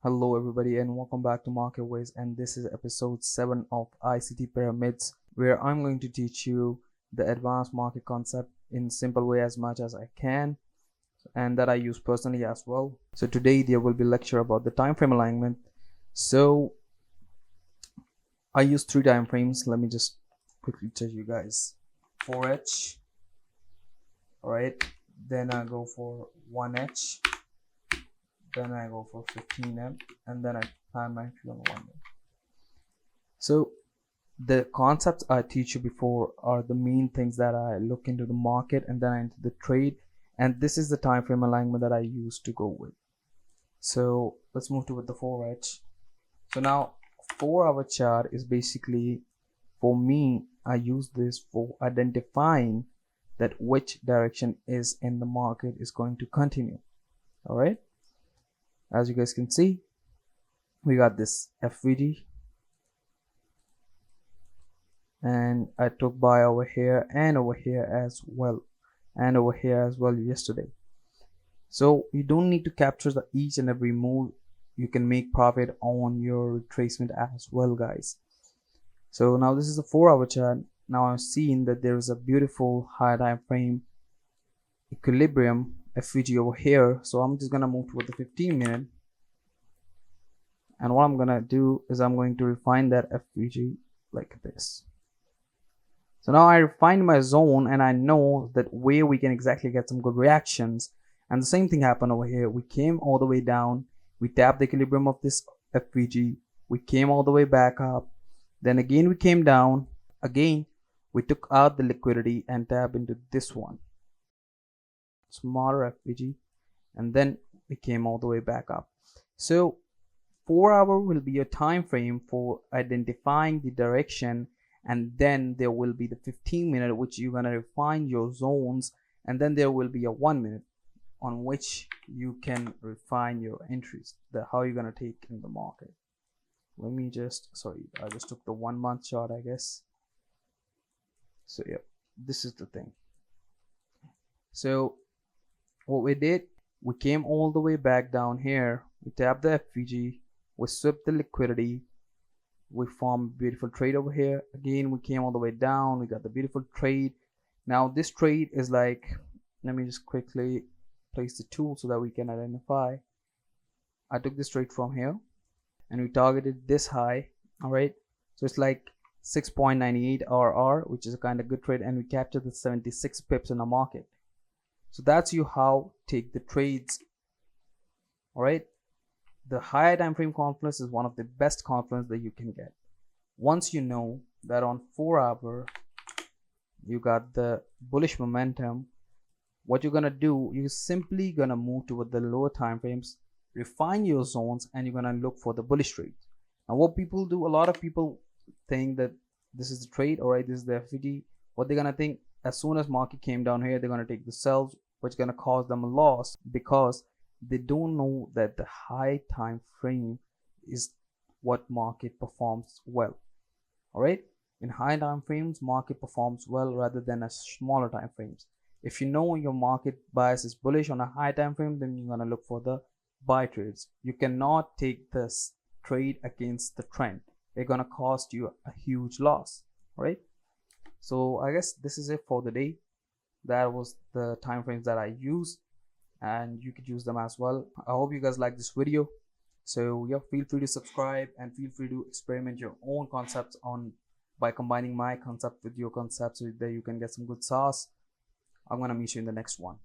Hello everybody and welcome back to Market Ways, and this is episode 7 of ICT Pyramids, where I'm going to teach you the advanced market concept in simple way as much as I can, and that I use personally as well. So today there will be a lecture about the time frame alignment. So I use 3 time frames. Let me just quickly tell you guys. 4H, alright, then I go for 1H, then I go for 15M, and then I plan my entry on 1 minute. So the concepts I teach you before are the main things that I look into the market, and then I into the trade, and this is the time frame alignment that I use to go with. So let's move to with the 4H. So now 4-hour chart is basically, for me, I use this for identifying that which direction is in the market is going to continue. All right, as you guys can see, we got this FVG, and I took buy over here and over here as well, and over here as well yesterday. So you don't need to capture the each and every move. You can make profit on your retracement as well, guys. So now this is a 4-hour chart. Now I'm seeing that there is a beautiful high time frame equilibrium FVG over here. So I'm just gonna move to the 15-minute, and what I'm gonna do is I'm going to refine that FVG like this. So now I refined my zone, and I know that where we can exactly get some good reactions. And the same thing happened over here. We came all the way down, we tapped the equilibrium of this FVG, we came all the way back up, then again we came down, again we took out the liquidity and tapped into this one, smaller FVG, and then we came all the way back up. So 4-hour will be a time frame for identifying the direction, and then there will be the 15-minute, which you're gonna refine your zones, and then there will be a 1 minute on which you can refine your entries, how you're gonna take in the market. Let me just, I just took the 1 month chart, I guess. So yeah, this is the thing. So what we did, we came all the way back down here, we tapped the FVG, we swept the liquidity, we formed a beautiful trade over here. Again, we came all the way down, we got the beautiful trade. Now this trade is like, let me just quickly place the tool so that we can identify. I took this trade from here and we targeted this high. All right, so it's like 6.98 RR, which is a kind of good trade, and we captured the 76 pips in the market. So that's you how take the trades. All right, the higher time frame confluence is one of the best confluence that you can get. Once you know that on 4-hour you got the bullish momentum, what you're gonna do, you're simply gonna move toward the lower time frames, refine your zones, and you're gonna look for the bullish trade. Now what people do, a lot of people think that this is the trade, all right, this is the FVD. What they're gonna think, as soon as market came down here, they're gonna take the sells, which is gonna cause them a loss, because they don't know that the high time frame is what market performs well. All right, in high time frames market performs well rather than a smaller time frames. If you know your market bias is bullish on a high time frame, then you're gonna look for the buy trades. You cannot take this trade against the trend. They're gonna cost you a huge loss. All right, so I guess this is it for the day. That was the time frames that I use, and you could use them as well. I hope you guys like this video. So yeah, feel free to subscribe and feel free to experiment your own concepts by combining my concept with your concept so that you can get some good sauce. I'm gonna meet you in the next one.